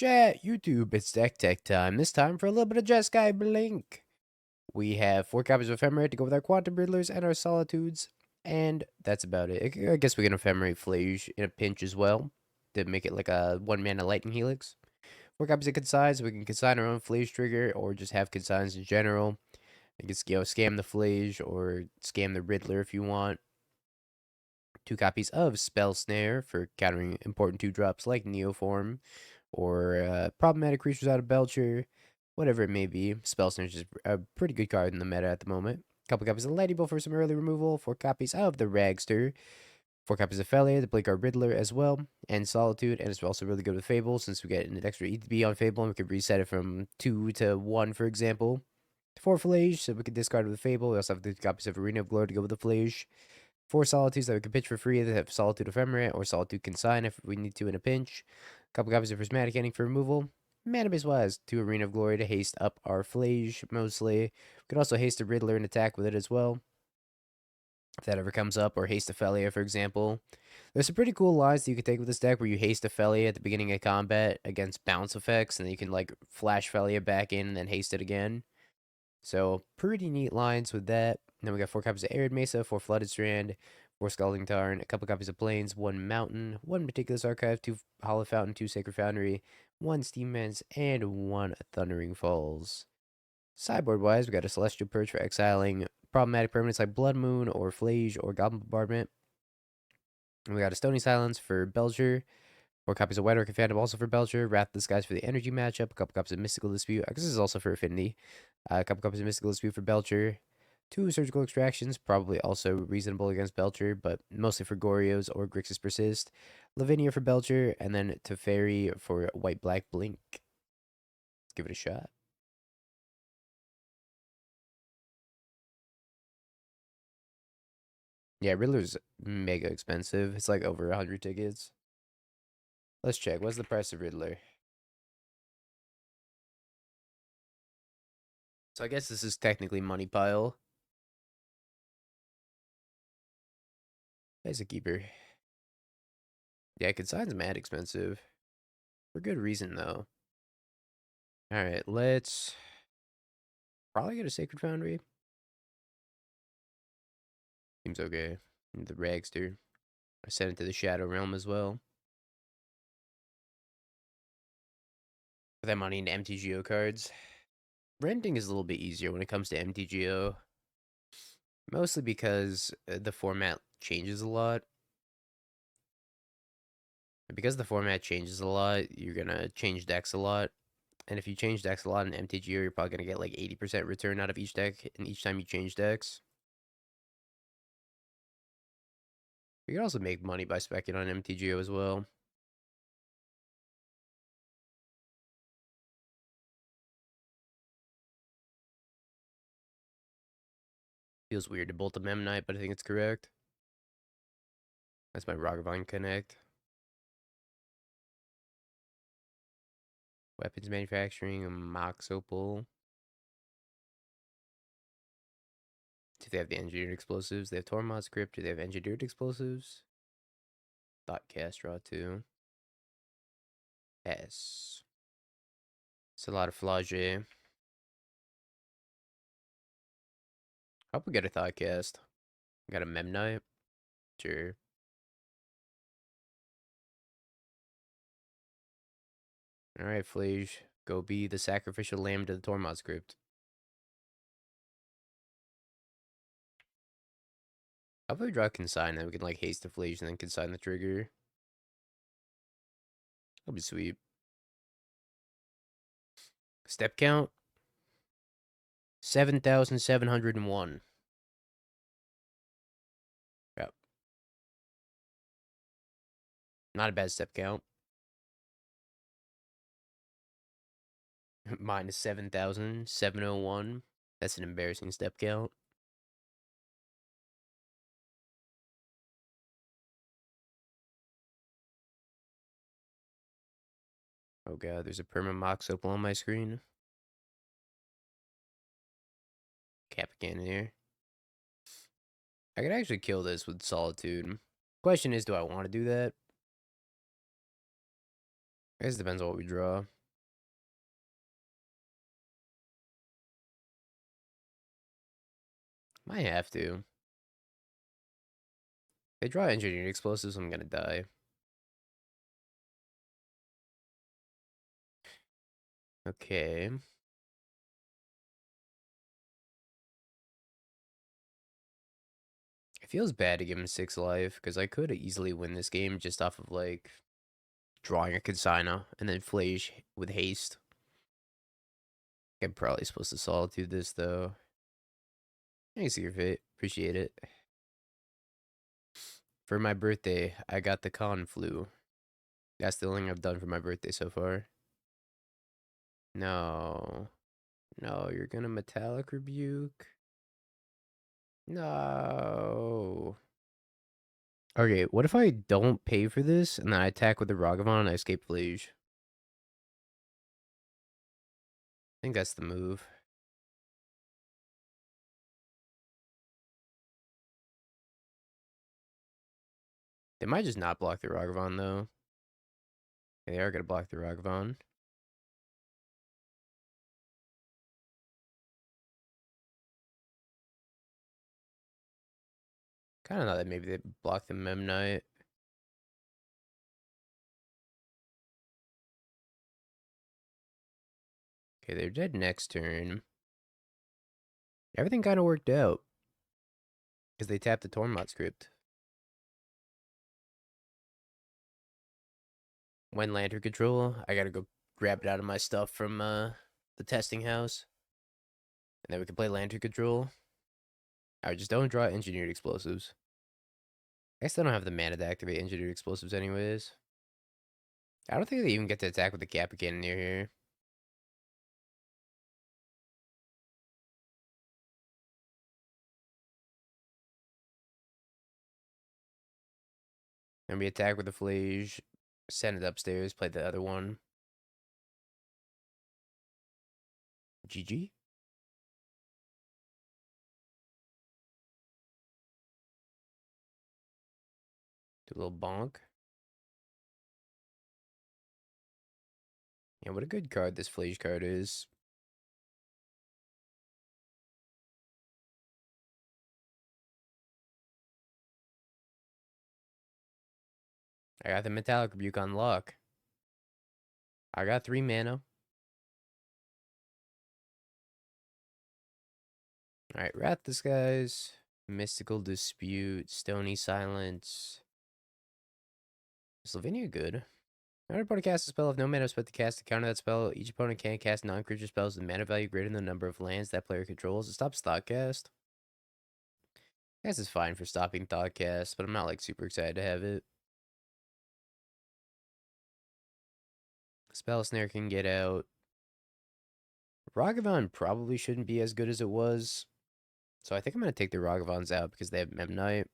Chat, YouTube, it's Deck Tech time. This time for a little bit of Jeskai Blink. We have 4 copies of Ephemerate to go with our Quantum Riddlers and our Solitudes. And that's about it. I guess we can Ephemerate Flage in a pinch as well to make it like a 1-mana Lightning Helix. 4 copies of Consign, so we can consign our own Flage trigger or just have Consigns in general. You can scam the Flage or scam the Riddler if you want. 2 copies of Spell Snare for countering important 2-drops like Neoform or problematic creatures out of Belcher, whatever it may be. Spell Snare is just a pretty good card in the meta at the moment. Couple copies of Lightning Bolt for some early removal, 4 copies of the Ragster, 4 copies of Felia to blink our Riddler as well, and Solitude, and it's also really good with Fable since we get an extra ETB on Fable and we can reset it from 2 to 1, for example. 4 Flage, so we can discard with Fable. We also have 2 copies of Arena of Glory to go with the Flage. 4 Solitudes that we can pitch for free that have Solitude Ephemerate or Solitude Consign if we need to in a pinch. A couple copies of Prismatic Ending for removal. Mana base wise, 2 Arena of Glory to haste up our Flage mostly. We could also haste a Riddler and attack with it as well, if that ever comes up, or haste Ophelia, for example. There's some pretty cool lines that you can take with this deck where you haste Ophelia at the beginning of combat against bounce effects, and then you can like flash Ophelia back in and then haste it again. So pretty neat lines with that. And then we got 4 copies of Arid Mesa, 4 Flooded Strand, 4 Scalding Tarn, a couple copies of Plains, 1 Mountain, 1 Meticulous Archive, 2 Hollow Fountain, 2 Sacred Foundry, 1 Steam Vents, and 1 Thundering Falls. Sideboard wise, we got a Celestial Purge for exiling problematic permanents like Blood Moon or Flage or Goblin Bombardment. And we got a Stony Silence for Belcher, 4 copies of White Orc and Phantom also for Belcher, Wrath of the Skies for the energy matchup, a couple copies of Mystical Dispute, I guess this is also for Affinity, a couple copies of Mystical Dispute for Belcher, 2 Surgical Extractions, probably also reasonable against Belcher, but mostly for Goryo's or Grixis Persist, Lavinia for Belcher, and then Teferi for White-Black Blink. Let's give it a shot. Yeah, Riddler's mega expensive. It's like over 100 tickets. Let's check. What's the price of Riddler? So I guess this is technically Money Pile. Basic Keeper. Yeah, Consign's mad expensive. For good reason, though. Alright, let's probably get a Sacred Foundry. Seems okay. And the Ragster. I sent it to the Shadow Realm as well. Put that money into MTGO cards. Renting is a little bit easier when it comes to MTGO. Mostly because the format changes a lot. And because the format changes a lot, you're gonna change decks a lot. And if you change decks a lot in MTGO, you're probably gonna get like 80% return out of each deck, and each time you change decks. You can also make money by specking on MTGO as well. Feels weird to bolt a Memnite, but I think it's correct. That's my Rogavine Connect. Weapons manufacturing, a Mox Opal. Do they have the engineered explosives? They have Tormod script. Do they have engineered explosives? Thoughtcast draw too. Yes. It's a lot of Flage. Hope we get a Thoughtcast. Got a Memnite? Sure. Alright, Flage. Go be the sacrificial lamb to the Tormod script. How about we draw a Consign, then we can like haste the Flage and then consign the trigger? That'll be sweet. Step count? 7,701. Yep. Not a bad step count. Mine is 7,701. That's an embarrassing step count. Oh god, there's a perma Mox Opal on my screen. Capican here. I could actually kill this with Solitude. Question is, do I want to do that? I guess it depends on what we draw. Might have to. If they draw engineered explosives, I'm gonna die. Okay. It feels bad to give him 6 life, because I could easily win this game just off of, like, drawing a consigna and then Flage with haste. I'm probably supposed to solitude this, though. Thanks, your fate. Appreciate it. For my birthday, I got the con flu. That's the only thing I've done for my birthday so far. No. No, you're gonna metallic rebuke? No. Okay, what if I don't pay for this and then I attack with the Ragavan and I escape Flage? I think that's the move. They might just not block the Ragavan, though. They are gonna block the Ragavan. Kinda thought that maybe they block the Memnite. Okay, they're dead next turn. Everything kind of worked out. Because they tapped the Tormod script. When Lantern Control, I gotta go grab it out of my stuff from the testing house. And then we can play Lantern Control. Alright, just don't draw Engineered Explosives. I guess I don't have the mana to activate Engineered Explosives anyways. I don't think they even get to attack with the Kappa Cannon near here. And we attack with the Flage, send it upstairs, play the other one. GG. Do a little bonk. Yeah, what a good card this Flage card is. I got the Metallic Rebuke on lock. I got 3 mana. Alright, Wrath Disguise, Mystical Dispute, Stony Silence. Slovenia good. Whenever opponent casts a spell, if no mana is put to cast to counter that spell, each opponent can cast non-creature spells with mana value greater than the number of lands that player controls. It stops Thoughtcast. I guess it's fine for stopping Thoughtcast, but I'm not like super excited to have it. Spell Snare can get out. Ragavan probably shouldn't be as good as it was. So I think I'm going to take the Ragavans out because they have Memnite.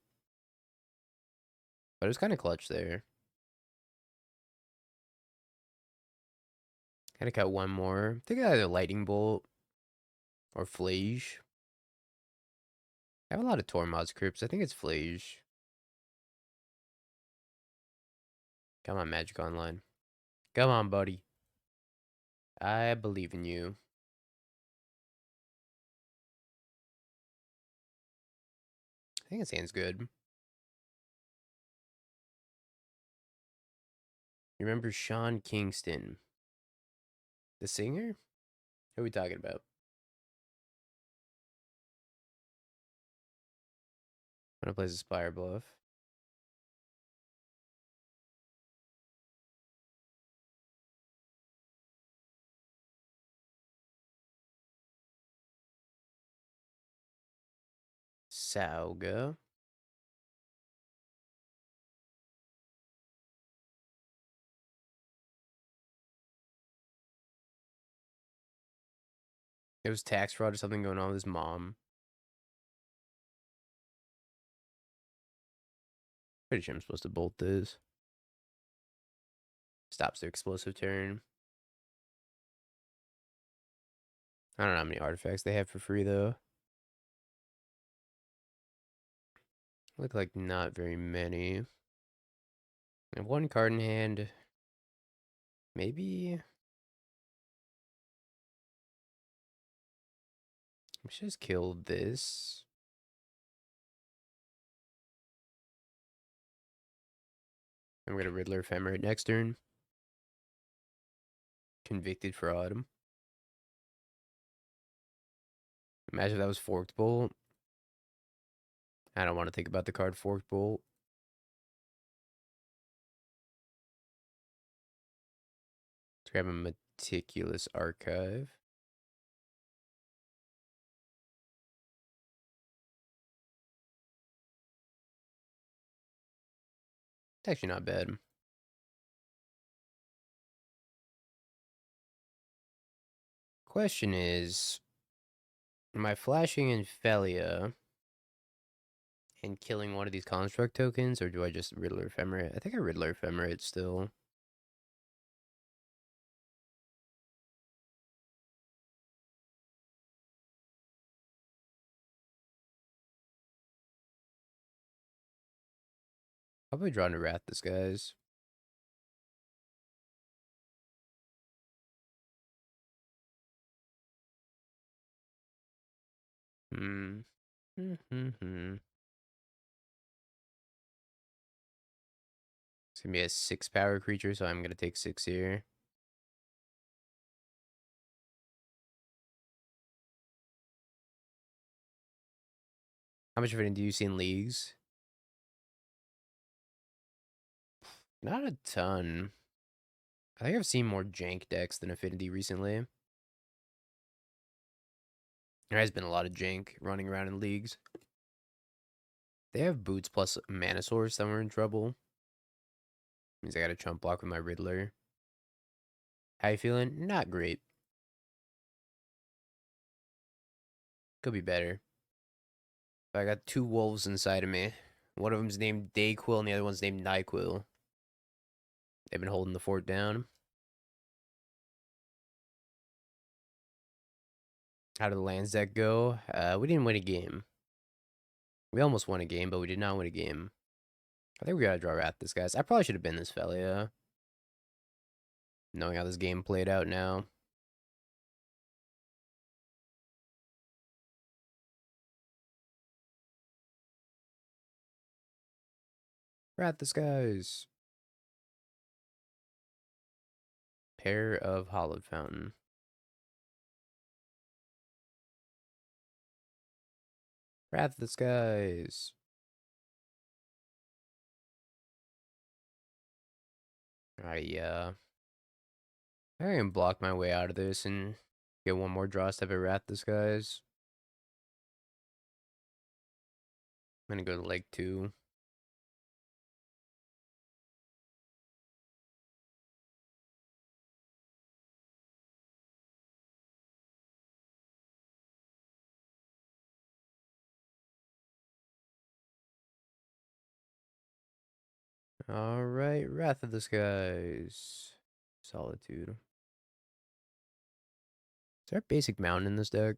But it was kind of clutch there. Kind of got one more. I think either Lightning Bolt or Flage. I have a lot of Tormod scripts. I think it's Flage. Come on, Magic Online. Come on, buddy. I believe in you. I think his hand's good. You remember Sean Kingston? The singer? Who are we talking about? I'm gonna play Spire Bluff. Sauga. There was tax fraud or something going on with his mom. Pretty sure I'm supposed to bolt this. Stops their explosive turn. I don't know how many artifacts they have for free, though. Look like not very many. I have one card in hand. Maybe we should just kill this. And we're gonna Riddler Ephemerate next turn. Convicted fraud. Imagine if that was Forked Bolt. I don't want to think about the card Forked Bolt. Let's grab a Meticulous Archive. It's actually not bad. Question is, am I flashing in Felia and killing one of these construct tokens, or do I just Riddler Ephemerate? I think I Riddler Ephemerate still. Probably drawn to Wrath Disguise. Hmm. It's gonna be a 6-power creature, so I'm gonna take 6 here. How much of it do you see in leagues? Not a ton. I think I've seen more jank decks than Affinity recently. There has been a lot of jank running around in leagues. They have boots plus mana source, then we're in trouble. Means I got a chump block with my Riddler. How you feeling? Not great. Could be better. But I got 2 wolves inside of me. One of them's named Dayquil and the other one's named Nyquil. They've been holding the fort down. How did the lands deck go? We didn't win a game. We almost won a game, but we did not win a game. I think we gotta draw Wrath this guys. I probably should have been this Felia. Knowing how this game played out now. Wrath this guys. Pair of Hollowed Fountain. Wrath the Skies. I can block my way out of this and get one more draw step at Wrath the Skies. I'm gonna go to leg 2. Alright, Wrath of the Skies. Solitude. Is there a basic mountain in this deck?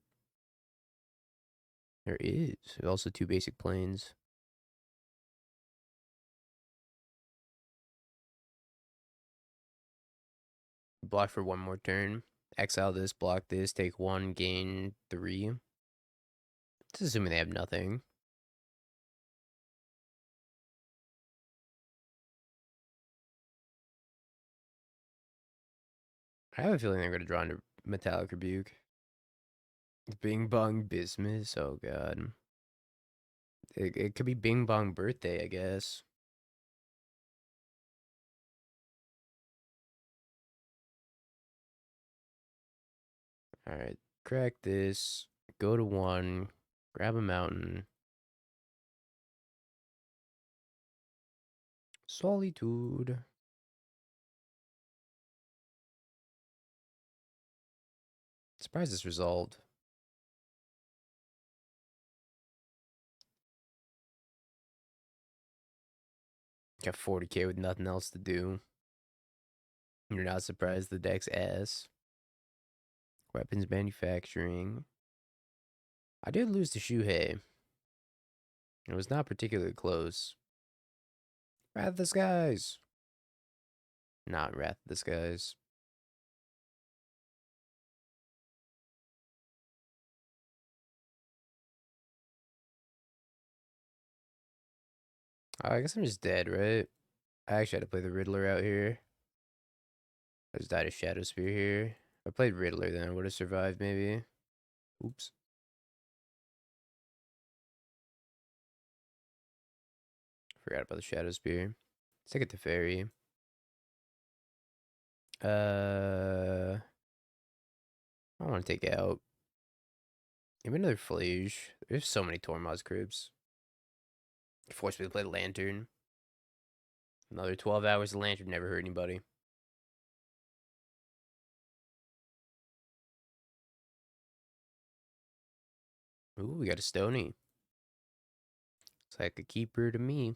There is. There's also 2 basic planes. Block for 1 more turn. Exile this, block this, take 1, gain 3. Just assuming they have nothing. I have a feeling they're going to draw into Metallic Rebuke. Bing Bong Bismuth. Oh, God. It could be Bing Bong Birthday, I guess. Alright. Crack this. Go to 1. Grab a mountain. Solitude. Surprised this resolved. Got 40k with nothing else to do. You're not surprised the deck's ass. Weapons manufacturing. I did lose to Shuhei. It was not particularly close. Wrath of the Skies. Not Wrath of the Skies. I guess I'm just dead, right? I actually had to play the Riddler out here. I just died a Shadow Spear here. If I played Riddler, then I would have survived, maybe. Oops. Forgot about the Shadow Spear. Let's take it to Fairy. I want to take out. Maybe another Flage. There's so many Tormod's Cribs. Forced me to play Lantern. Another 12 hours of Lantern never hurt anybody. Ooh, we got a Stony. It's like a keeper to me.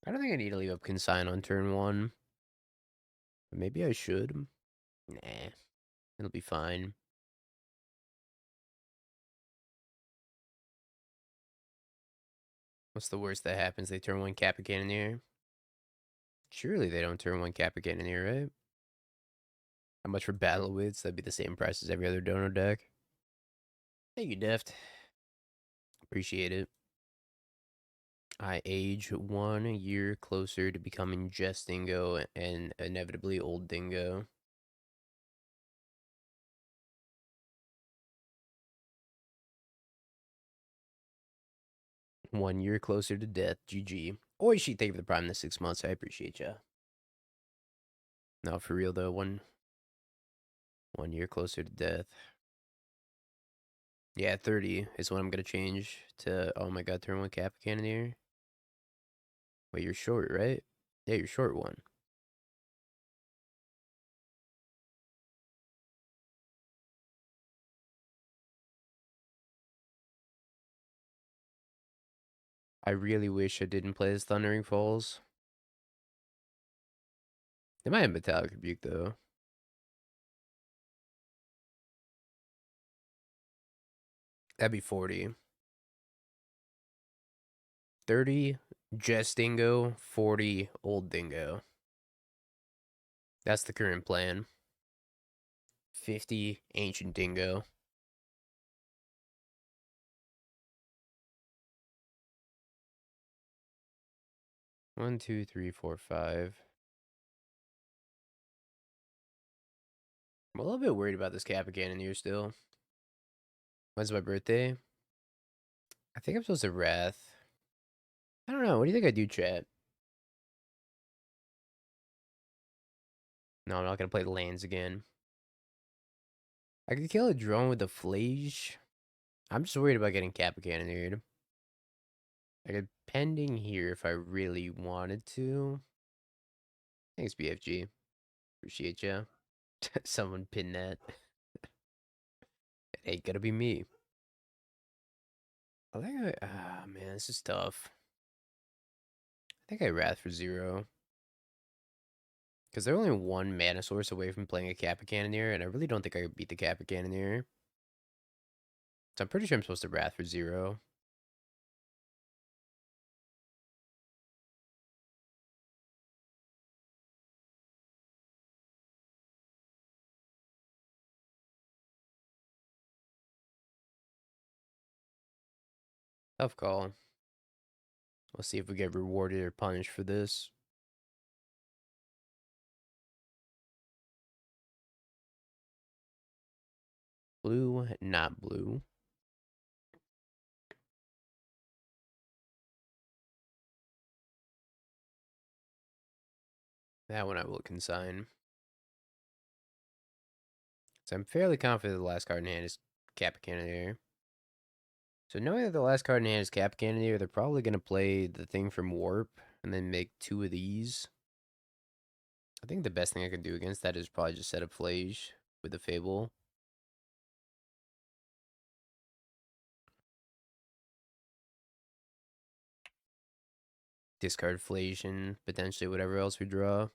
I don't think I need to leave up Consign on turn 1. But maybe I should. Nah. It'll be fine. What's the worst that happens? They turn 1 Kappa Cannoneer? Surely they don't turn 1 Kappa Cannoneer, right? How much for Battle Wits? That'd be the same price as every other Dono deck. Thank you, Deft. Appreciate it. I age 1 year closer to becoming Just Dingo and inevitably Old Dingo. One year closer to death. GG. Oishi, thank you for the prime the 6 months. I appreciate ya. No, for real though. One year closer to death. Yeah, 30 is what I'm gonna change to. Oh my god, turn 1 Kappa Cannoneer. Wait, you're short, right? Yeah, you're short 1. I really wish I didn't play this Thundering Falls. They might have Metallic Rebuke though. That'd be 40. 30 Just Dingo, 40 Old Dingo. That's the current plan. 50 Ancient Dingo. One, two, three, four, five. I'm a little bit worried about this Kappa Cannoneer still. When's my birthday? I think I'm supposed to Wrath. I don't know. What do you think I do, chat? No, I'm not gonna play lands again. I could kill a drone with a Flage. I'm just worried about getting Kappa Cannoneered. I could pending here if I really wanted to. Thanks, BFG. Appreciate ya. Someone pin that. It ain't gonna be me. I think ah man, this is tough. I think I Wrath for 0. Because they're only 1 mana source away from playing a Kappa Cannoneer, and I really don't think I could beat the Kappa Cannoneer. So I'm pretty sure I'm supposed to Wrath for 0. Tough call. We'll see if we get rewarded or punished for this. Blue, not blue. That one I will consign. So I'm fairly confident the last card in hand is Kappa Cannoneer. So knowing that the last card in hand is Kappa Cannoneer, they're probably going to play the thing from Warp and then make 2 of these. I think the best thing I can do against that is probably just set up Flage with the Fable. Discard Flage and potentially whatever else we draw.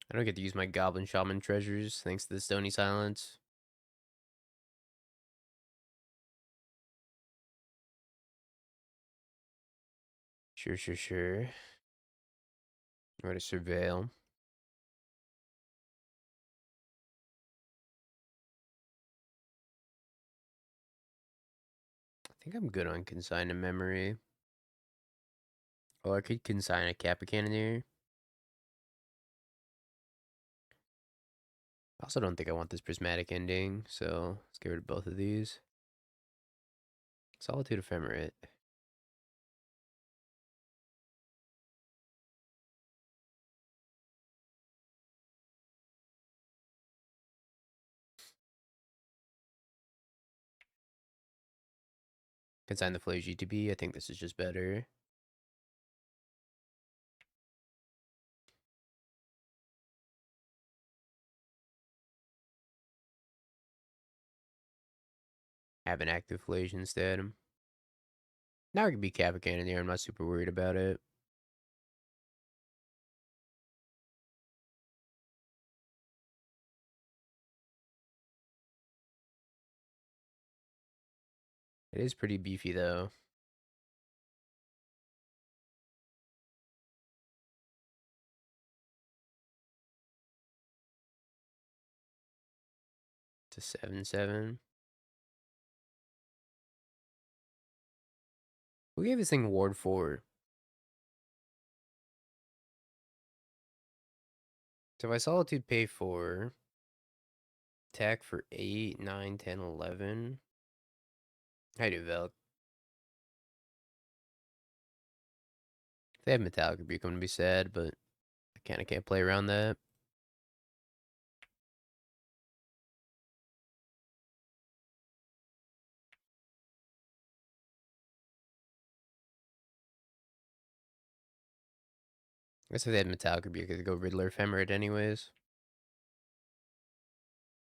I don't get to use my Goblin Shaman treasures thanks to the Stony Silence. Sure. Or to Surveil. I think I'm good on consign to memory. Oh, I could consign a Kappa Cannoneer. I also don't think I want this prismatic ending, so let's get rid of both of these. Solitude Ephemerate. Consign the Flay GTB. I think this is just better. Have an active Flage instead. Now I can be Kappa Cannoneer. I'm not super worried about it. It is pretty beefy though. To 7/7. We gave this thing Ward 4. So if I Solitude pay 4, attack for 8, 9, 10, 11. I do Velk. If they have Metallic Rebuke, I'm gonna be sad, but I kinda can't play around that. I guess if they had Metallic Rebuke, I could go Riddler Ephemerate anyways.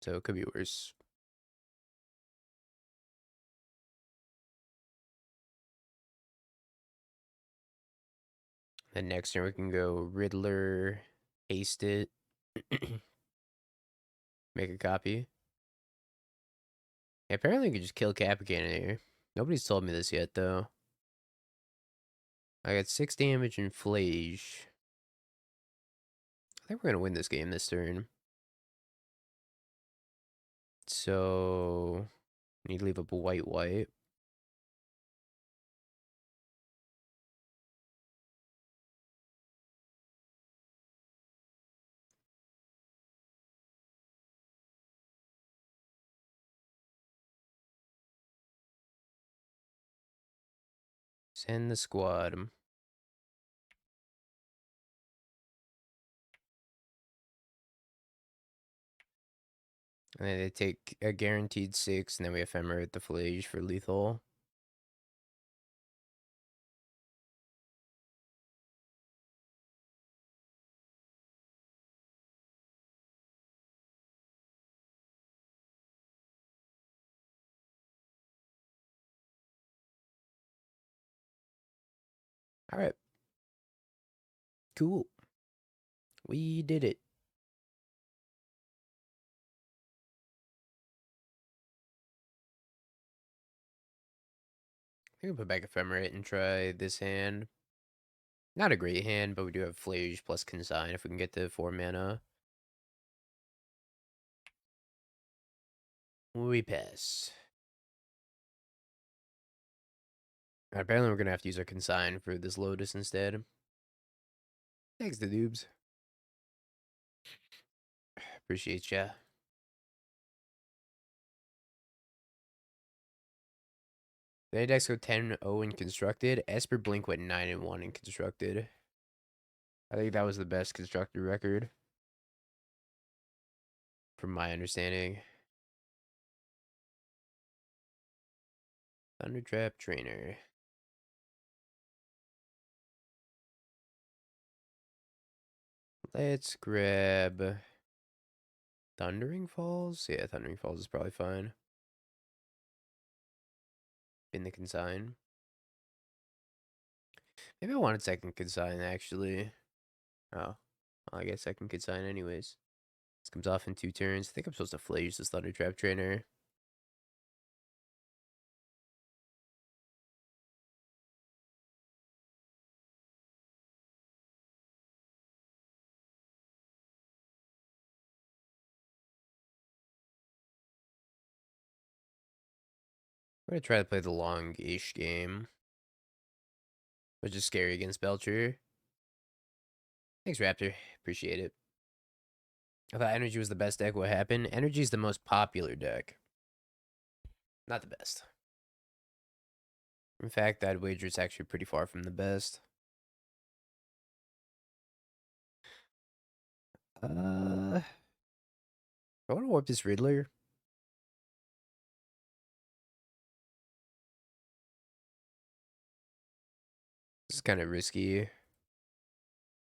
So it could be worse. Then next turn we can go Riddler, haste it, make a copy. Yeah, apparently you can just kill Kappa Cannoneer. Nobody's told me this yet though. I got 6 damage and Flage. I think we're gonna win this game this turn. So need to leave up a white. Send the squad. And then they take a guaranteed 6, and then we ephemerate the Flage for lethal. Alright. Cool. We did it. I can put back ephemerate and try this hand. Not a great hand, but we do have Flage plus Consign if we can get to 4 mana. We pass. Apparently we're gonna have to use our Consign for this Lotus instead. Thanks, the noobs. Appreciate ya. The decks go 10-0 in constructed. Esper Blink went 9-1 in constructed. I think that was the best constructed record, from my understanding. Thundertrap Trainer. Let's grab Thundering Falls. Yeah, Thundering Falls is probably fine. In the consign. Maybe I wanted second consign actually. Oh, well, I guess second consign anyways. This comes off in 2 turns. I think I'm supposed to Flage this Thundertrap Trainer. I'm gonna try to play the long-ish game, which is scary against Belcher. Thanks, Raptor. Appreciate it. I thought Energy was the best deck. What happened? Energy is the most popular deck. Not the best. In fact, I'd wager it's actually pretty far from the best. I want to warp this Riddler. This is kind of risky.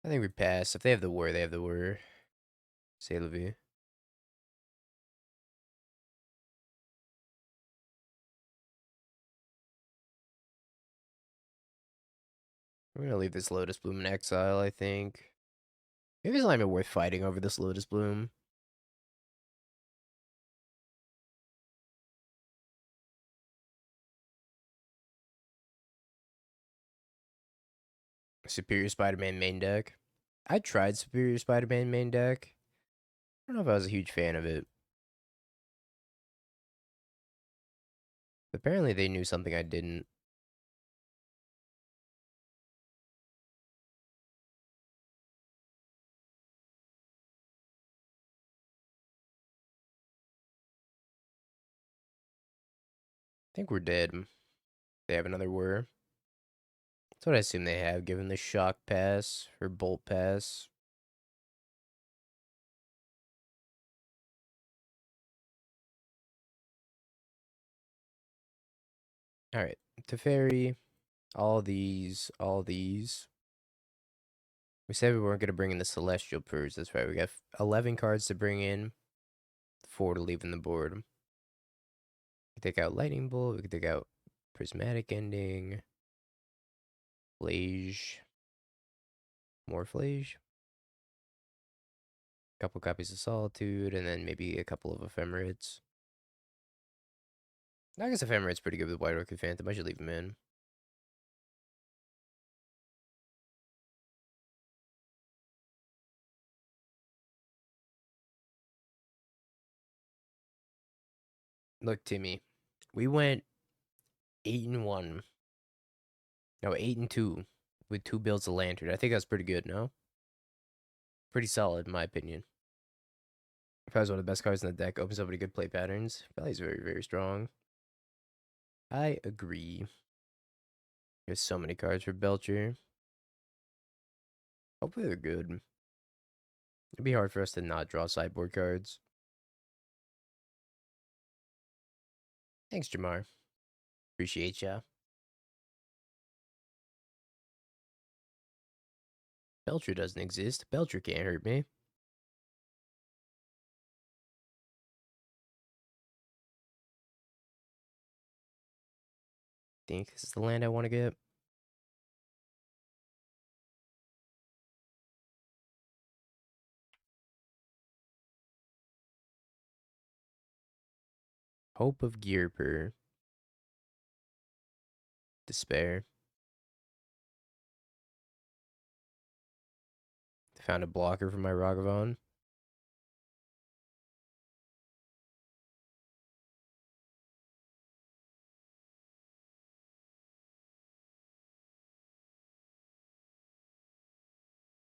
I think we pass. If they have the war, they have the war. Say la vie. We're gonna leave this Lotus Bloom in exile, I think. Maybe it's not even worth fighting over this Lotus Bloom. Superior Spider-Man main deck. I tried Superior Spider-Man main deck. I don't know if I was a huge fan of it. Apparently they knew something I didn't. I think we're dead. They have another whir. That's what I assume they have, given the shock pass or bolt pass. Alright. Teferi. All these. All these. We said we weren't going to bring in the Celestial Purge. That's right. We got 11 cards to bring in. 4 to leave in the board. We can take out Lightning Bolt. We can take out Prismatic Ending. Flage. More Flage. Couple copies of Solitude. And then maybe a couple of Ephemerates. I guess Ephemerate's pretty good with White Orchid Phantom. I should leave him in. Look, Timmy. We went 8-1. No, 8-2 with 2 builds of Lantern. I think that's pretty good, no? Pretty solid, in my opinion. Probably one of the best cards in the deck. Opens up any good play patterns. Probably is very, very strong. I agree. There's so many cards for Belcher. Hopefully they're good. It'd be hard for us to not draw sideboard cards. Thanks, Jamar. Appreciate ya. Belcher doesn't exist. Belcher can't hurt me. Think this is the land I want to get. Hope of Gearper. Despair. Found a blocker for my Ragavan.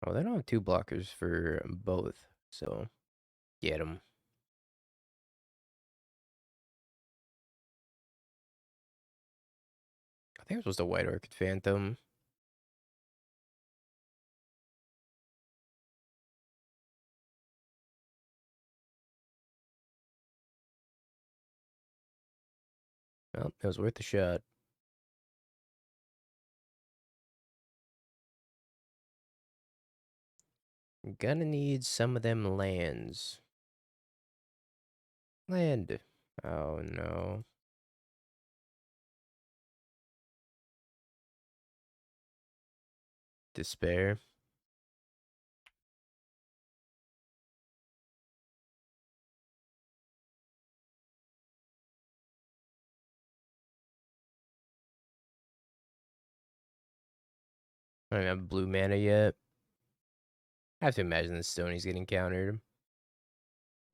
Oh, they don't have 2 blockers for both, so get them. I think it was the White Orchid Phantom. Well, it was worth a shot. I'm gonna need some of them lands. Land. Oh no. Despair. I don't have blue mana yet. I have to imagine the Stony's getting countered.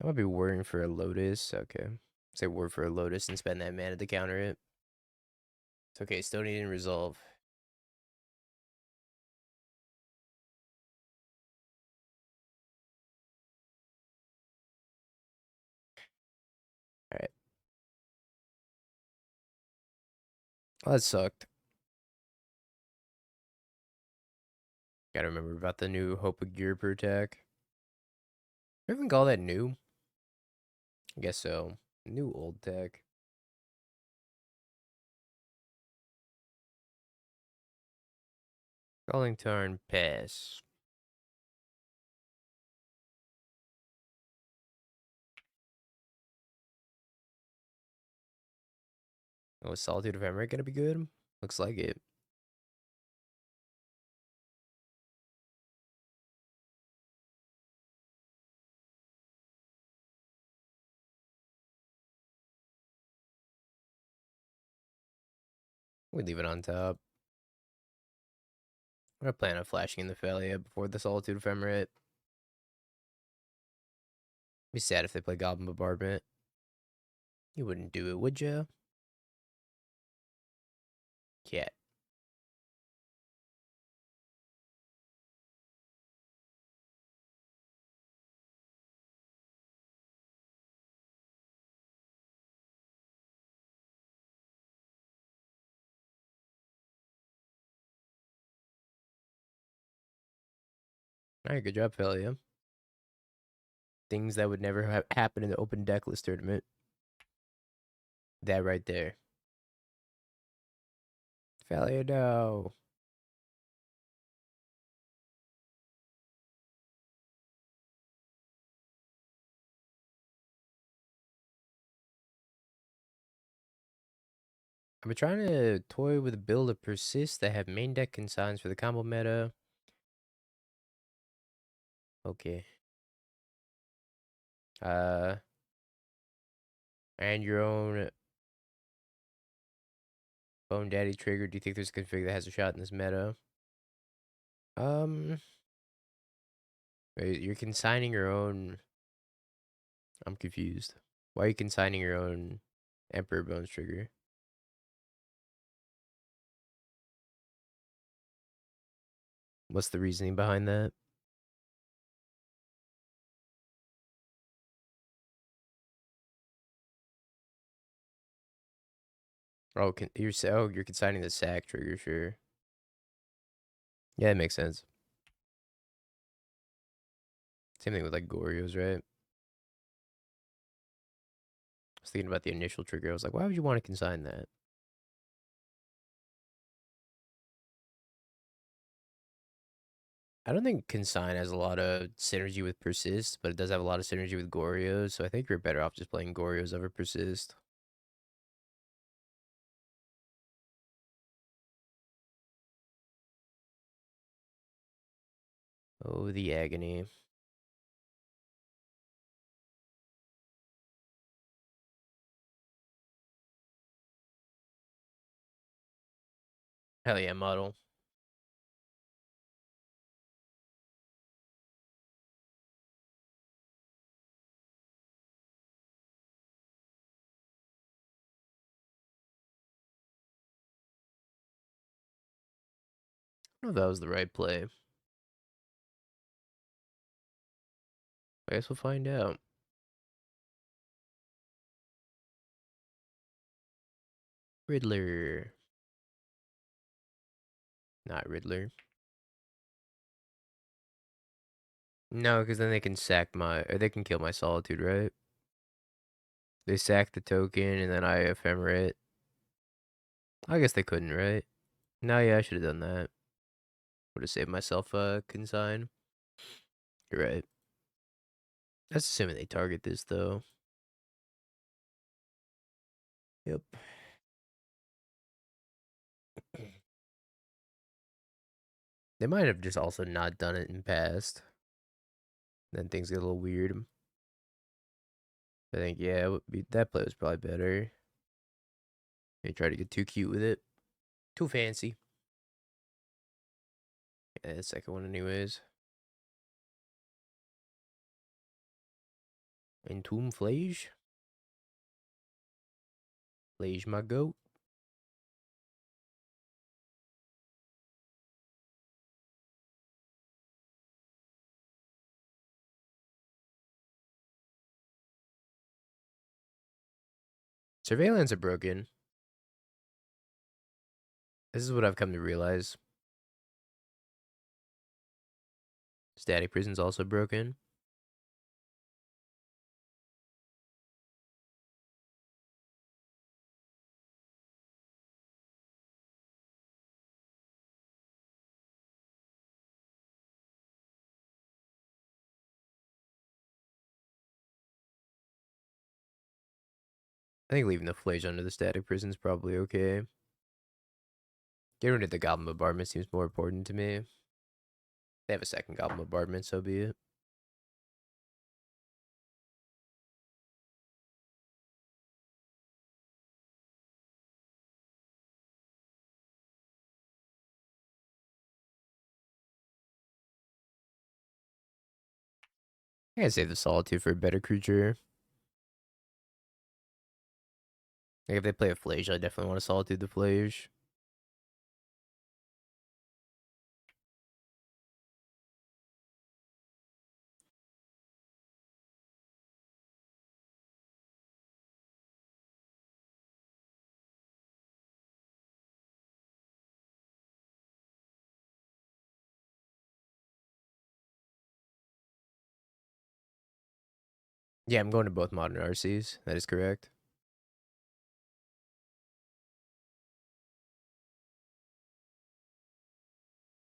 I might be worrying for a Lotus. Okay. Say word for a Lotus and spend that mana to counter it. It's okay, still needing resolve. Alright. Well, that sucked. Gotta remember about the new Hope of Gear per attack. Do you even call that new? I guess so. New old tech. Calling turn pass. Oh, is Solitude of Emerald gonna be good? Looks like it. We leave it on top. I'm gonna plan on flashing in the Thalia before the Solitude Ephemerate. Be sad if they play Goblin Bombardment. You wouldn't do it, would ya? Cat. Alright, good job, Thalia. Things that would never happen in the open decklist tournament. That right there. Thalia, no. I've been trying to toy with a build of Persist that have main deck consigns for the combo meta. Okay. And your own Bone Daddy trigger. Do you think there's a config that has a shot in this meta? Um, wait, you're consigning your own. I'm confused. Why are you consigning your own Emperor Bones trigger? What's the reasoning behind that? Oh, you're consigning the sack trigger, sure. Yeah, it makes sense. Same thing with like Goryo's, right? I was thinking about the initial trigger. I was like, why would you want to consign that? I don't think consign has a lot of synergy with persist, but it does have a lot of synergy with Goryo's. So I think you're better off just playing Goryo's over persist. Oh, the agony. Hell yeah, model. I don't know if that was the right play. I guess we'll find out. Riddler. Not Riddler. No, because then they can sack or they can kill my Solitude, right? They sack the token and then I ephemerate. I guess they couldn't, right? No, yeah, I should have done that. Would have saved myself a consign. You're right. That's assuming they target this, though. Yep. They might have just also not done it in past. Then things get a little weird. I think, yeah, that play was probably better. They tried to get too cute with it. Too fancy. Yeah, the second one anyways. Entomb Flage. Flage my goat. Surveillance are broken. This is what I've come to realize. Static prison's also broken. I think leaving the flage under the static prison's probably okay. Getting rid of the goblin bombardment seems more important to me. They have a second goblin bombardment, so be it. I gotta save the solitude for a better creature. Like if they play a flage, I definitely want to solitude the flage. Yeah, I'm going to both modern RCs. That is correct.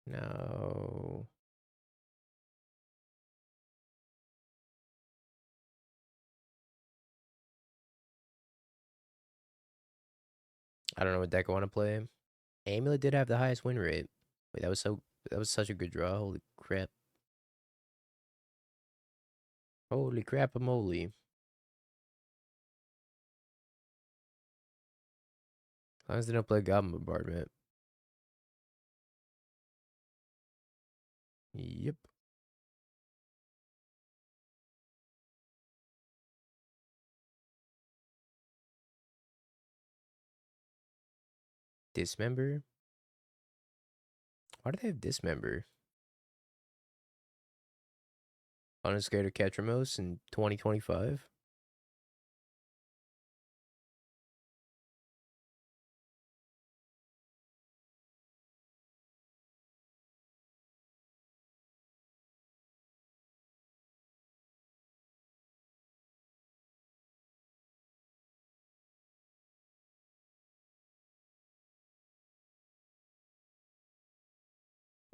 No. I don't know what deck I want to play. Amulet did have the highest win rate. Wait, that was such a good draw. Holy crap. Holy crap a moly. As long as they don't play Goblin Bombardment. Yep. Dismember? Why do they have Dismember? Unscared of Ketramos in 2025?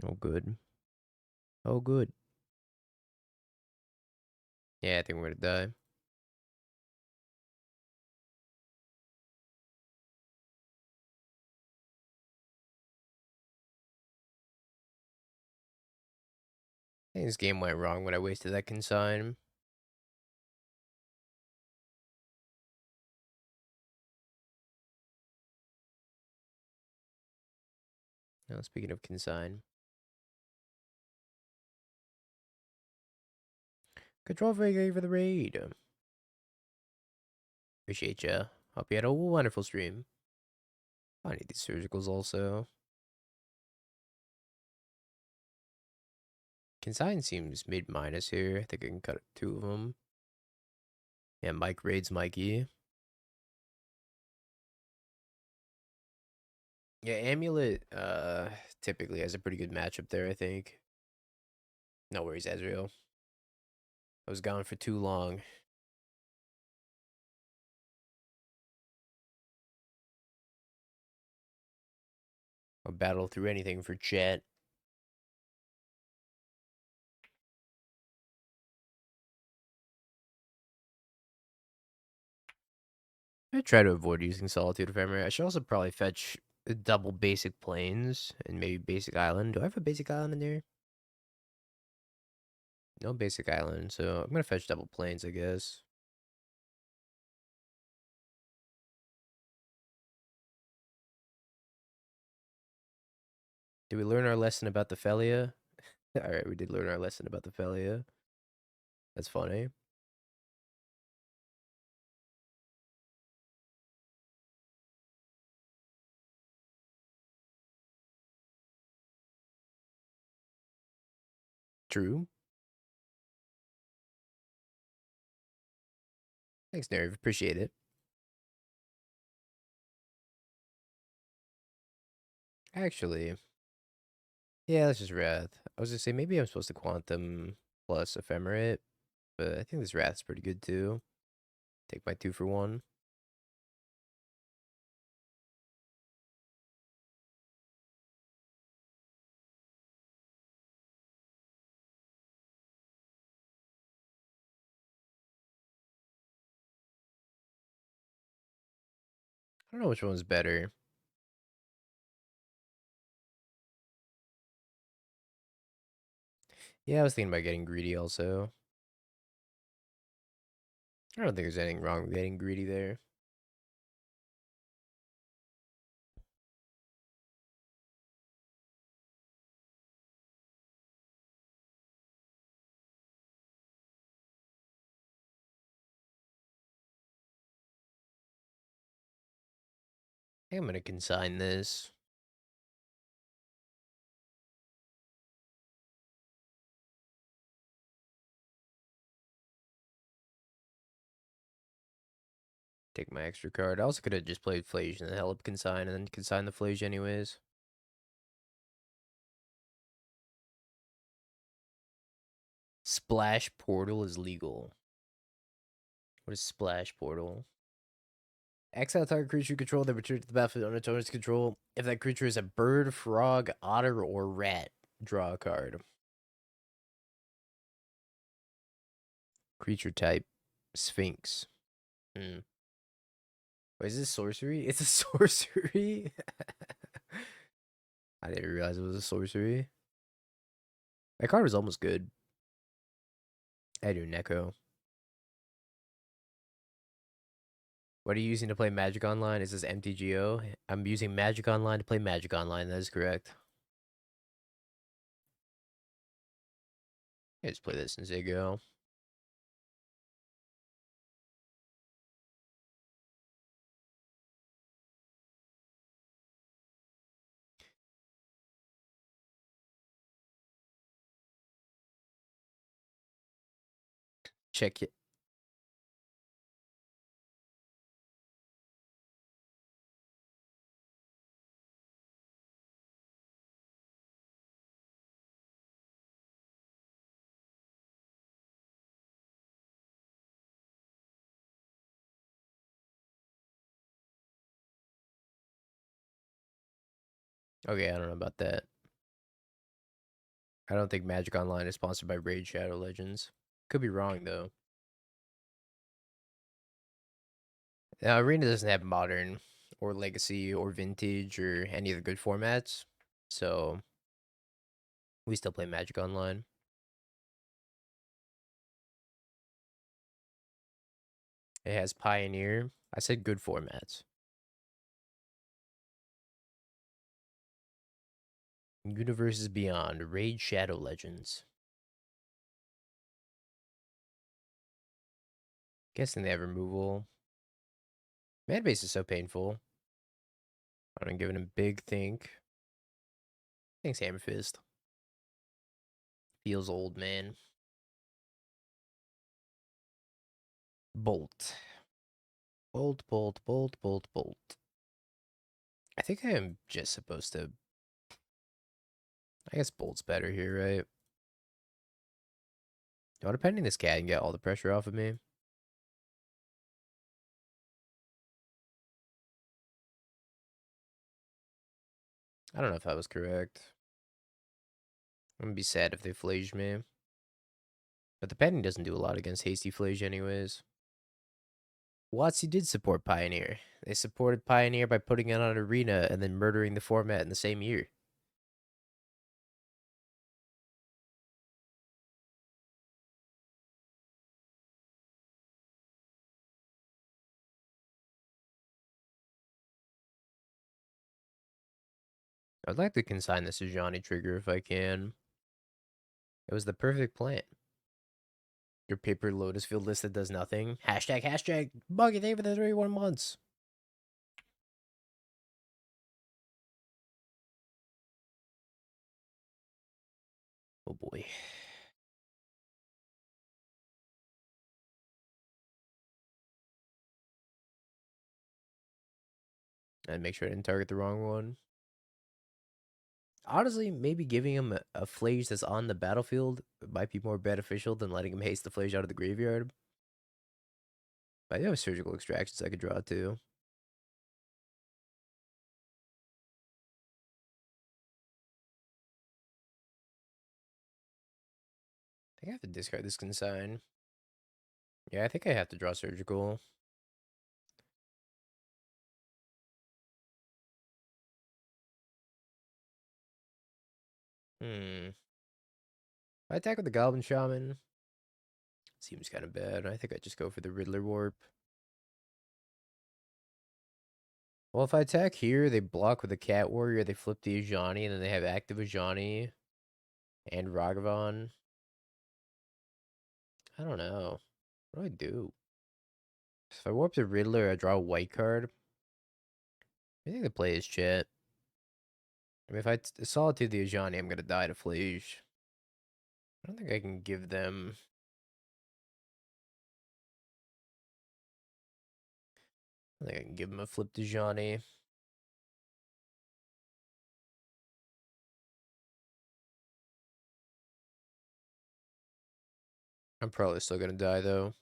Oh, good. Oh, good. Yeah, I think we're gonna die. I think this game went wrong when I wasted that consign. Now, speaking of consign. Control Figure for the raid. Appreciate ya. Hope you had a wonderful stream. I need these surgicals also. Consign seems mid minus here. I think I can cut two of them. Yeah, Mike raids Mikey. Yeah, Amulet typically has a pretty good matchup there, I think. No worries, Ezreal. I was gone for too long. I'll battle through anything for chat. I try to avoid using Solitude if ever. I should also probably fetch double basic planes and maybe basic island. Do I have a basic island in there? No basic island, so I'm gonna fetch double planes, I guess. Did we learn our lesson about the Felia? Alright, we did learn our lesson about the Felia. That's funny. True. Thanks, Nerve. Appreciate it. Actually, yeah, let's just Wrath. I was gonna say maybe I'm supposed to Quantum plus Ephemerate, but I think this Wrath's pretty good too. Take my 2 for 1. I don't know which one's better. Yeah, I was thinking about getting greedy also. I don't think there's anything wrong with getting greedy there. I think I'm gonna consign this. Take my extra card. I also could have just played Flage and then held up consign and then consign the Flage anyways. Splash Portal is legal. What is Splash Portal? Exile target creature you control that returns to the battlefield under its owner's control. If that creature is a bird, frog, otter, or rat, draw a card. Creature type, Sphinx. Hmm. Wait, is this sorcery? It's a sorcery? I didn't realize it was a sorcery. That card was almost good. I do Neko. What are you using to play Magic Online? Is this MTGO? I'm using Magic Online to play Magic Online. That is correct. I just play this in MTGO. Check it. Okay, I don't know about that. I don't think Magic Online is sponsored by Raid Shadow Legends. Could be wrong though. Now, Arena doesn't have Modern or Legacy or Vintage or any of the good formats, so we still play Magic Online. It has Pioneer. I said good formats. Universes Beyond, Raid Shadow Legends. Guessing they have removal. Man base is so painful. I'm giving him big think. Thanks, Hammer Fist. Feels old, man. Bolt. Bolt, bolt, bolt, bolt, bolt. I think I am just supposed to. I guess Bolt's better here, right? Oh, depending this cat can get all the pressure off of me. I don't know if I was correct. I'm gonna be sad if they flage me. But the pending doesn't do a lot against hasty flage anyways. WotC did support Pioneer. They supported Pioneer by putting it on Arena and then murdering the format in the same year. I'd like to consign this to Johnny Trigger if I can. It was the perfect plan. Your paper Lotus Field list that does nothing. Hashtag, hashtag, buggy day for the 31 months. Oh boy. And make sure I didn't target the wrong one. Honestly, maybe giving him a Flage that's on the battlefield might be more beneficial than letting him haste the Flage out of the graveyard. But I do have surgical extractions I could draw too. I think I have to discard this consign. Yeah, I think I have to draw surgical. Hmm. If I attack with the Goblin Shaman, seems kind of bad. I think I just go for the Riddler Warp. Well, if I attack here, they block with the Cat Warrior, they flip the Ajani, and then they have active Ajani and Ragavan. I don't know. What do I do? If I warp the Riddler, I draw a white card. I think the play is Chet. I mean, if I Solitude the Ajani, I'm going to die to Flage. I don't think I can give them... I think I can give them a flip to Ajani. I'm probably still going to die, though.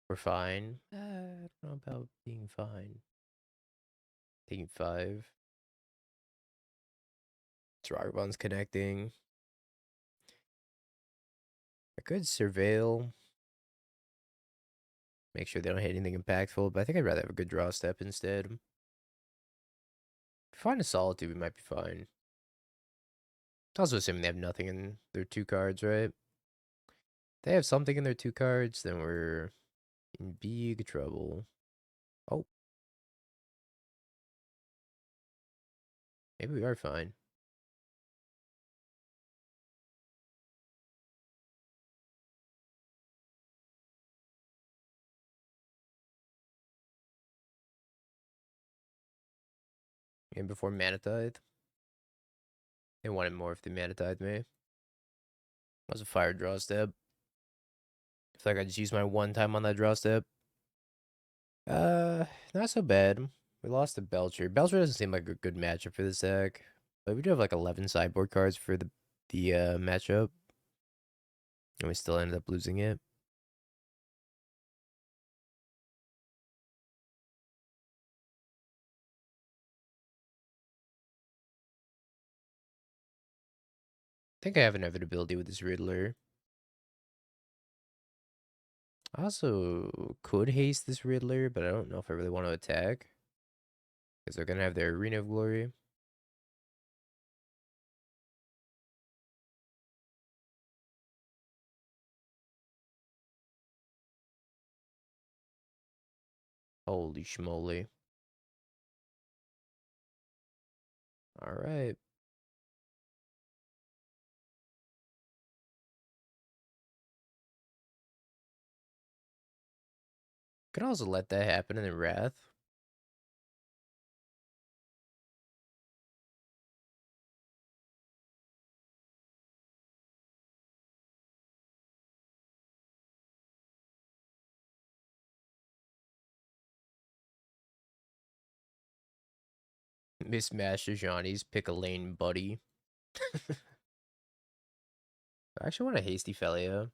We're fine. I don't know about being fine. Taking 5. Ragavan's connecting. I could surveil. Make sure they don't hit anything impactful, but I think I'd rather have a good draw step instead. If we find a Solitude, we might be fine. Also assuming they have nothing in their 2 cards, right? If they have something in their 2 cards, then we're in big trouble. Oh. Maybe we are fine. And before Mana Tithe. They wanted more if they Mana Tithe me. That was a fire draw step. I feel like I just used my 1 time on that draw step. Not so bad. We lost to Belcher. Belcher doesn't seem like a good matchup for this deck. But we do have like 11 sideboard cards for the matchup. And we still ended up losing it. I think I have inevitability with this Riddler. I also could haste this Riddler, but I don't know if I really want to attack. Because they're going to have their Arena of Glory. Holy schmoly. Alright. Could also let that happen and then Wrath. Mismatch Johnny's pick a lane buddy. I actually want a hasty Felia.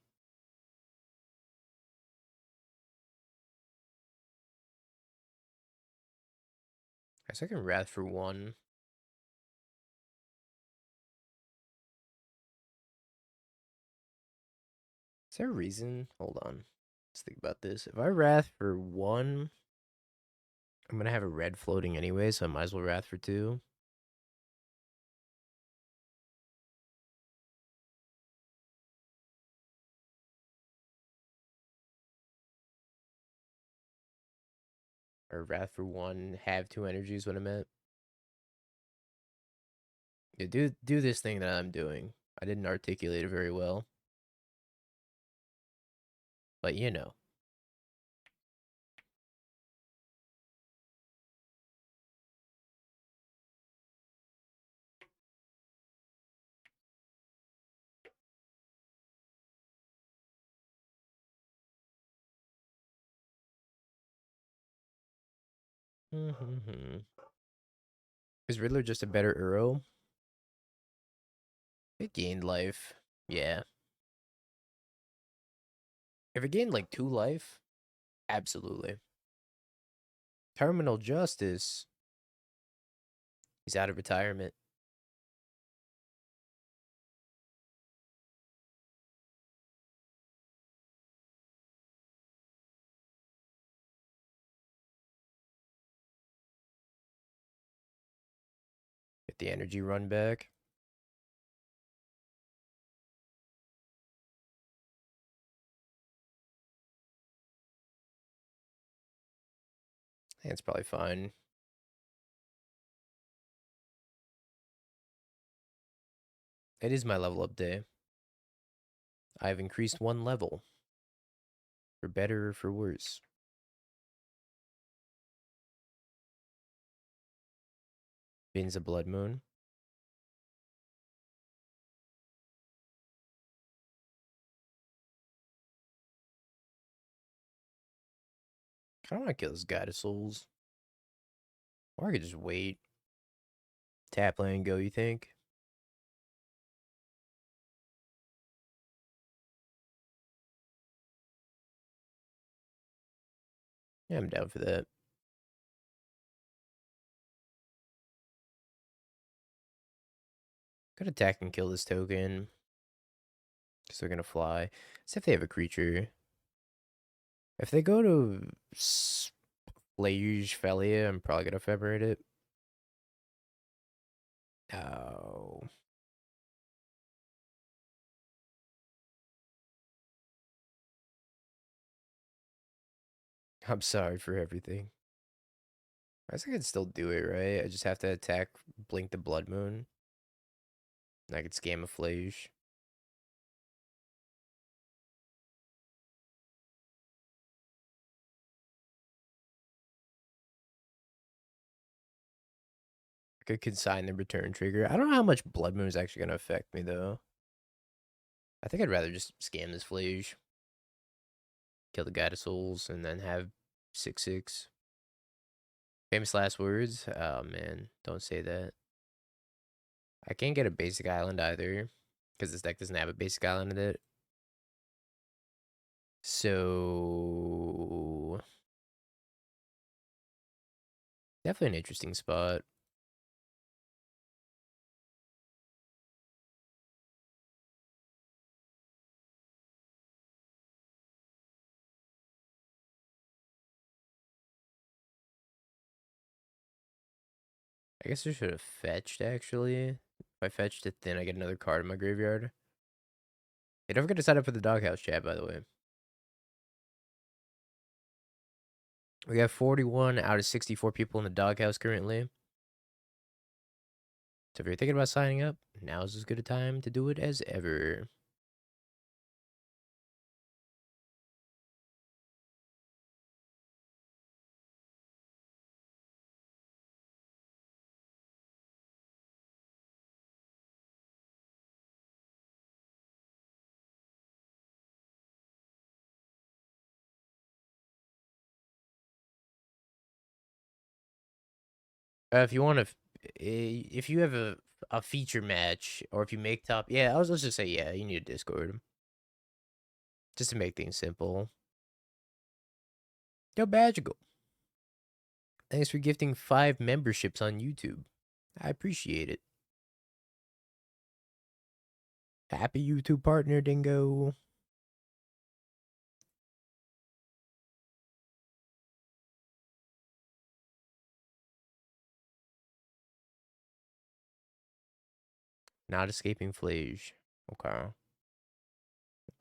I guess I can Wrath for 1. Is there a reason? Hold on. Let's think about this. If I Wrath for 1, I'm going to have a red floating anyway, so I might as well Wrath for 2. Or Wrath for 1, have 2 energies, what I meant. Yeah, do this thing that I'm doing. I didn't articulate it very well. But you know. Is Riddler just a better Uro? It gained life. Yeah. If it gained like 2 life, absolutely. Terminal Justice. He's out of retirement. Get the energy run back. It's probably fine. It is my level up day. I've increased 1 level. For better or for worse. Bin's a blood moon. I don't want to kill this guy to souls. Or I could just wait. Tap land go, you think? Yeah, I'm down for that. Could attack and kill this token. Because they're going to fly. See if they have a creature. If they go to Lage Felia, I'm probably going to ephemerate it. Oh. I'm sorry for everything. I guess I could still do it, right? I just have to attack Blink the Blood Moon. And I could scam a Flage. I could consign the return trigger. I don't know how much Blood Moon is actually going to affect me, though. I think I'd rather just scam this Flage. Kill the Guide of Souls, and then have 6/6. Famous last words? Oh, man. Don't say that. I can't get a basic island either. Because this deck doesn't have a basic island in it. So... Definitely an interesting spot. I guess I should have fetched, actually. If I fetched it, then I get another card in my graveyard. Hey, don't forget to sign up for the doghouse chat, by the way. We have 41 out of 64 people in the doghouse currently. So if you're thinking about signing up, now's as good a time to do it as ever. If you want to, if you have a feature match, or if you make top, yeah, let's just say, yeah, you need a Discord. Just to make things simple. Yo, Magical. Thanks for gifting 5 memberships on YouTube. I appreciate it. Happy YouTube partner, Dingo. Not escaping Flage. Okay.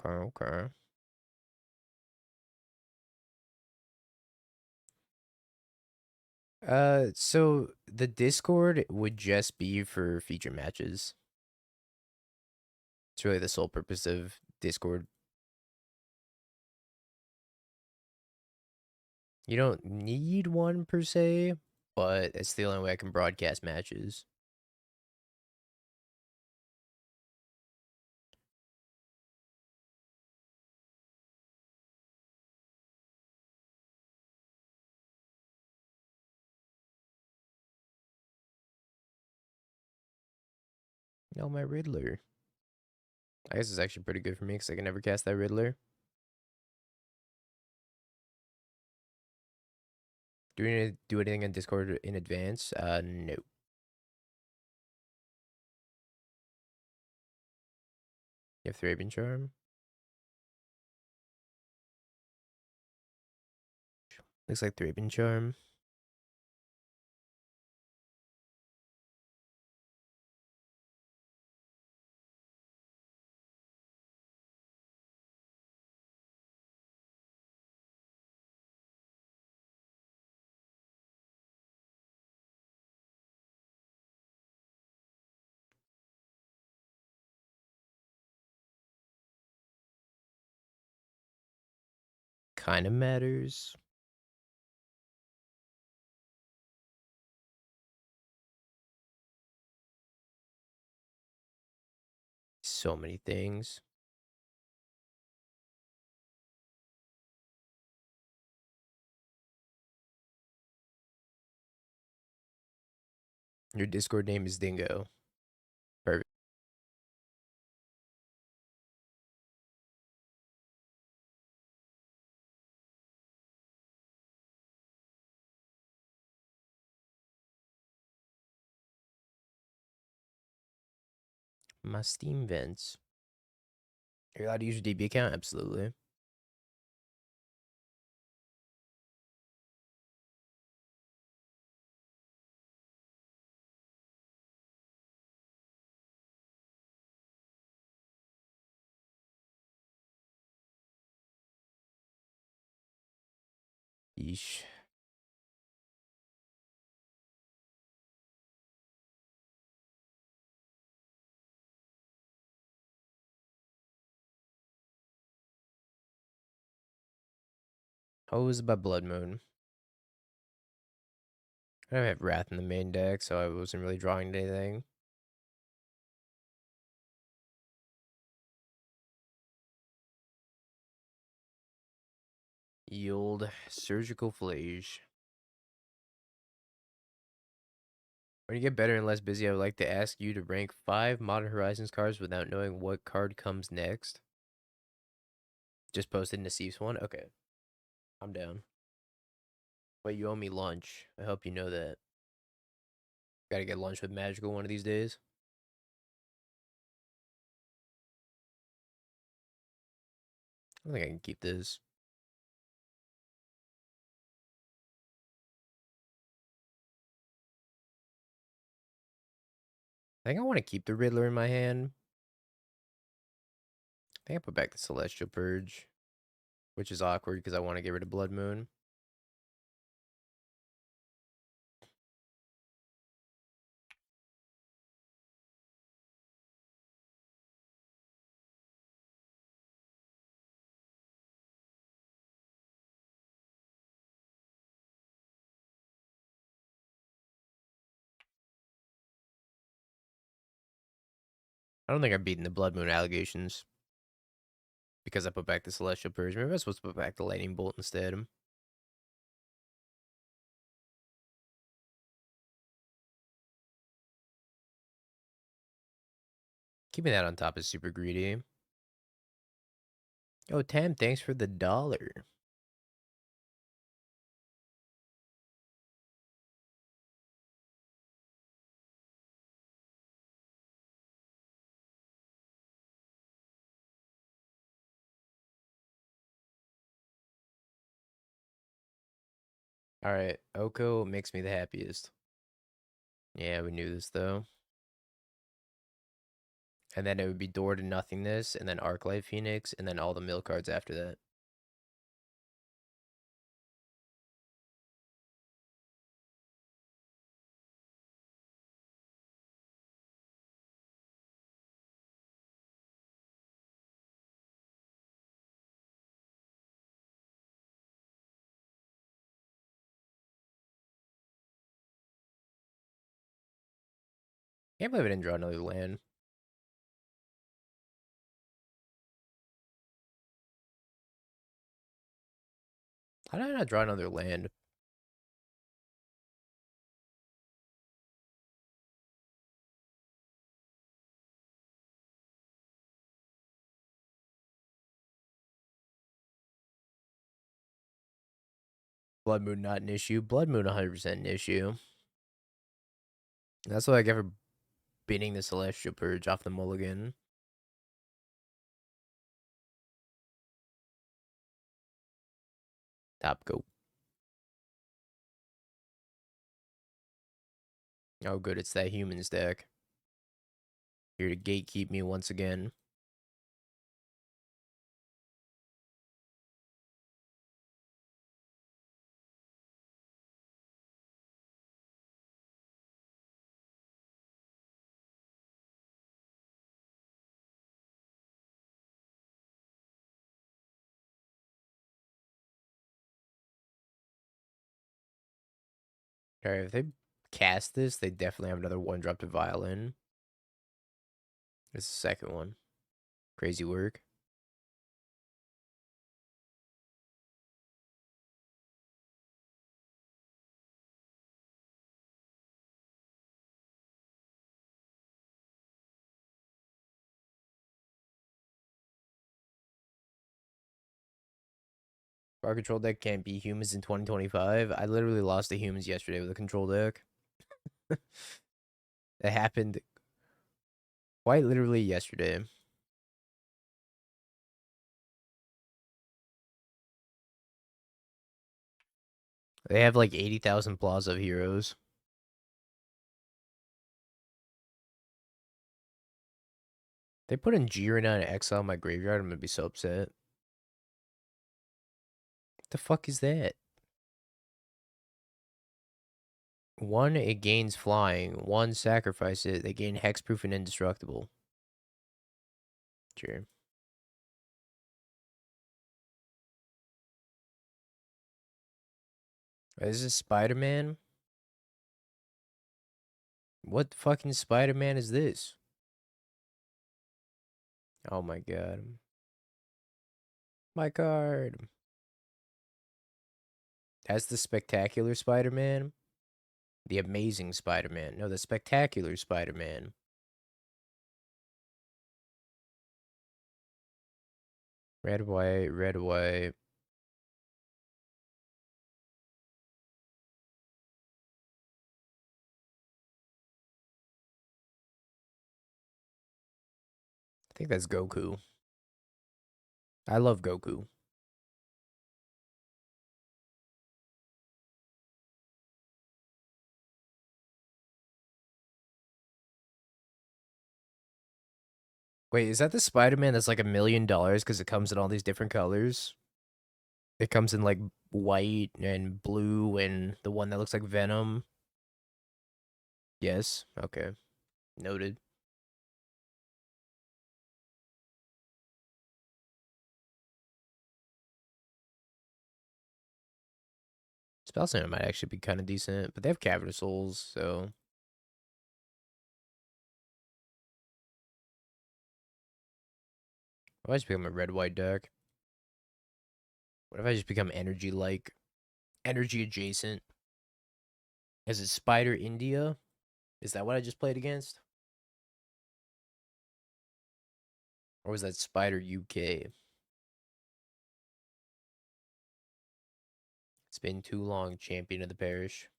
Okay. So the Discord would just be for feature matches. It's really the sole purpose of Discord. You don't need one per se, but it's the only way I can broadcast matches. No, my Riddler. I guess it's actually pretty good for me because I can never cast that Riddler. Do we need to do anything in Discord in advance? No. You have Thraben Charm? Looks like Thraben Charm. Kind of matters. So many things. Your Discord name is Dingo. Perfect. My Steam vents. You're allowed to use your DB account? Absolutely. Yeesh. Hosed by Blood Moon. I don't have Wrath in the main deck, so I wasn't really drawing anything. Yield Surgical Flage. When you get better and less busy, I would like to ask you to rank 5 Modern Horizons cards without knowing what card comes next. Just posted Nassif's one? Okay. I'm down. Wait, you owe me lunch. I hope you know that. Gotta get lunch with Magical one of these days. I don't think I can keep this. I think I want to keep the Riddler in my hand. I think I put back the Celestial Purge, which is awkward because I want to get rid of Blood Moon. I don't think I'm beating the Blood Moon allegations because I put back the Celestial Purge. Maybe I was supposed to put back the Lightning Bolt instead. Keeping that on top is super greedy. Oh, Tam, thanks for the $1. All right, Oko makes me the happiest. Yeah, we knew this though. And then it would be Door to Nothingness, and then Arclight Phoenix, and then all the mill cards after that. Can't believe I didn't draw another land. How did I not draw another land? Blood Moon not an issue. Blood Moon 100% an issue. That's what I get for beating the Celestial Purge off the mulligan. Top go. Oh, good. It's that humans deck. Here to gatekeep me once again. Alright, if they cast this, they definitely have another 1-drop to Violin. This is the second one. Crazy work. Our control deck can't be humans in 2025. I literally lost to humans yesterday with a control deck. It happened quite literally yesterday. They have like 80,000 Plaza of heroes. They put in Girona and exile in my graveyard. I'm gonna be so upset. What the fuck is that? 1, it gains flying. 1, sacrifice it. They gain hexproof and indestructible. Sure. Is this Spider-Man? What fucking Spider-Man is this? Oh my god. My card. That's the spectacular Spider-Man? The amazing Spider-Man. No, the spectacular Spider-Man. Red, white, red, white. I think that's Goku. I love Goku. Wait, is that the Spider-Man that's like $1,000,000 because it comes in all these different colors? It comes in like white and blue and the one that looks like Venom. Yes. Okay. Noted. Spell Center might actually be kind of decent, but they have Cavern of Souls, so. What if I just become a red-white deck? What if I just become energy-like? Energy adjacent? Is it Spider India? Is that what I just played against? Or was that Spider UK? It's been too long, champion of the parish.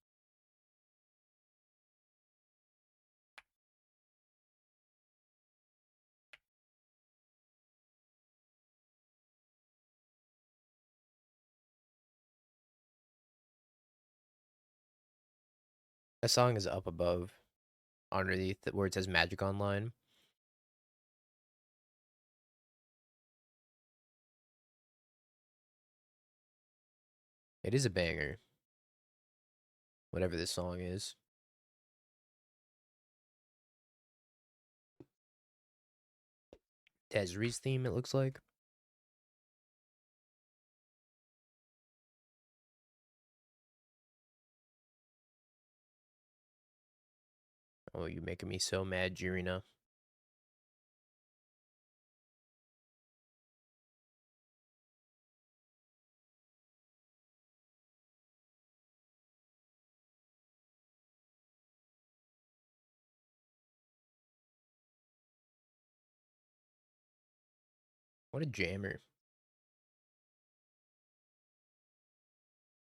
That song is up above, underneath where it says Magic Online. It is a banger. Whatever this song is. Tezri's theme, it looks like. Oh, you're making me so mad, Jirina. What a jammer.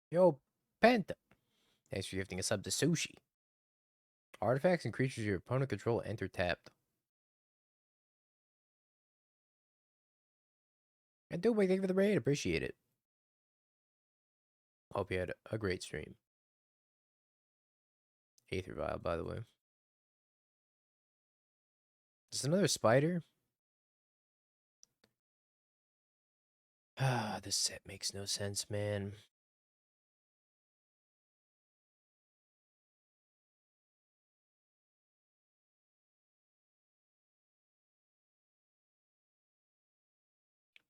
Yo, Penta. Thanks for gifting a sub to Sushi. Artifacts and creatures your opponent control enter tapped. And Doughboy, thank you for the raid. Appreciate it. Hope you had a great stream. Aether Vial, by the way. Is this another spider? Ah, this set makes no sense, man.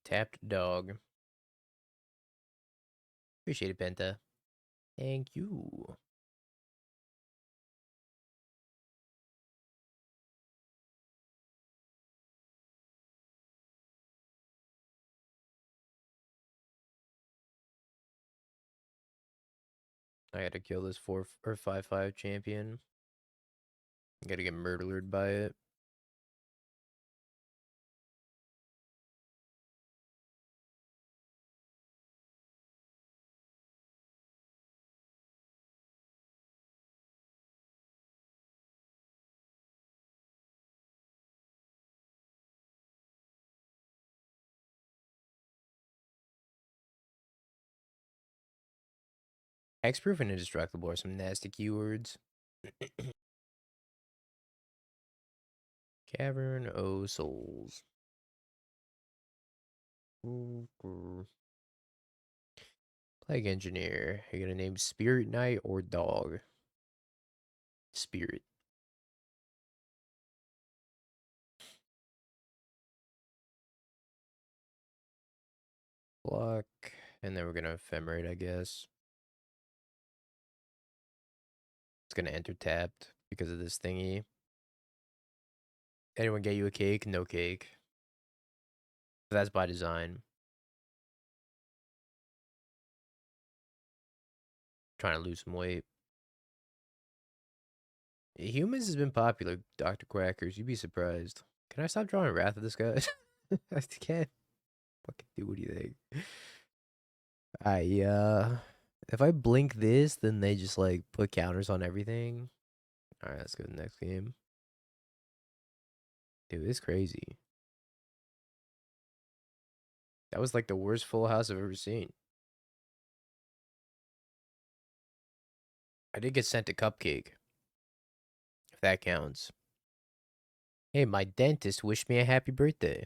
Tapped dog. Appreciate it, Penta. Thank you. I gotta kill this 4 or 5/5 champion. I gotta get murdered by it. Hexproof and indestructible are some nasty keywords. Cavern O Souls. Plague Engineer. Are you gonna name Spirit Knight or Dog? Spirit. Block. And then we're gonna ephemerate, I guess. It's gonna enter tapped because of this thingy. Anyone get you a cake? No cake. That's by design. Trying to lose some weight. Humans has been popular, Dr. Quackers. You'd be surprised. Can I stop drawing Wrath of this guy? I can't fucking do anything. If I blink this, then they just like put counters on everything. Alright, let's go to the next game. Dude, it's crazy. That was like the worst full house I've ever seen. I did get sent a cupcake. If that counts. Hey, my dentist wished me a happy birthday.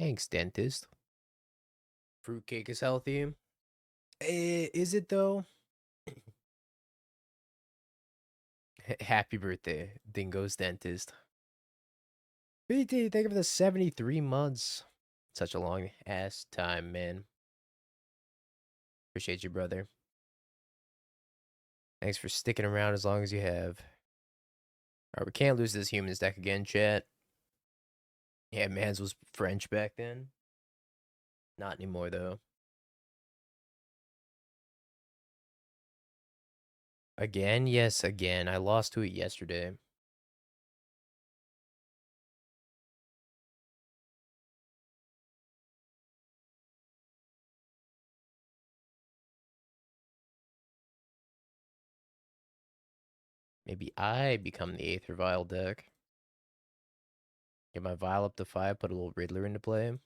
Thanks, dentist. Fruitcake is healthy. Is it though? Happy birthday, Dingo's dentist. BT, thank you for the 73 months. Such a long ass time, man. Appreciate you, brother. Thanks for sticking around as long as you have. Alright, we can't lose this humans deck again, chat. Yeah, Mans was French back then. Not anymore, though. Again? Yes, again. I lost to it yesterday. Maybe I become the Aether Vial deck. Get my Vial up to 5, put a little Riddler into play.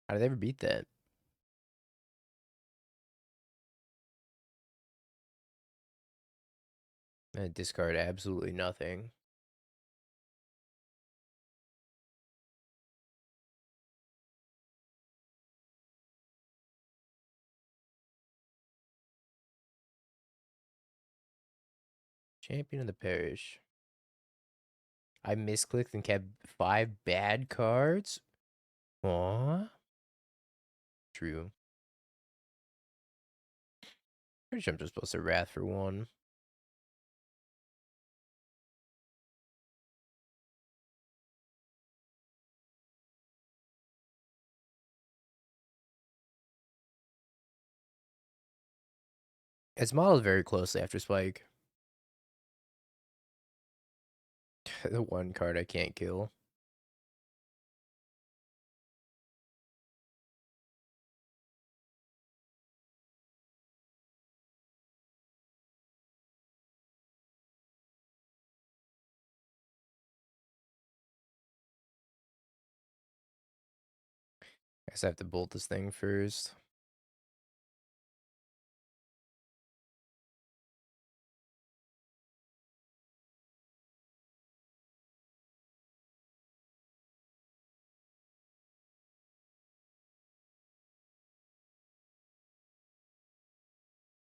How did they ever beat that? I discard absolutely nothing. Champion of the Parish. I misclicked and kept 5 bad cards? Aww. True. Pretty sure I'm just supposed to Wrath for 1. It's modeled very closely after Spike. The one card I can't kill. Guess I have to bolt this thing first.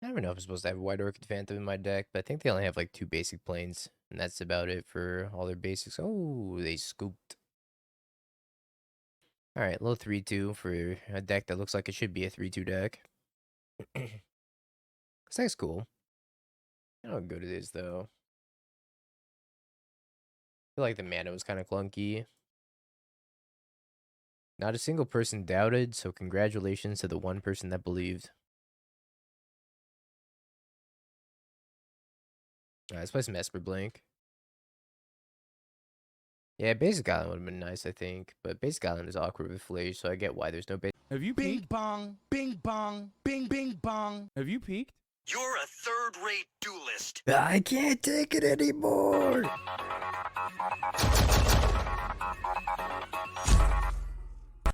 I don't know if I'm supposed to have a White Orchid Phantom in my deck, but I think they only have like 2 basic planes, and that's about it for all their basics. Oh, they scooped. Alright, little 3-2 for a deck that looks like it should be a 3-2 deck. This deck's cool. I don't know how good it is, though. I feel like the mana was kind of clunky. Not a single person doubted, so congratulations to the one person that believed. Let's play some Esper Blink. Yeah, Basic Island would have been nice, I think. But Basic Island is awkward with Flage, so I get why there's no basic. Have you Bing peeked? bong, bing bong, bing bing bong. Have you peeked? You're a third-rate duelist. I can't take it anymore!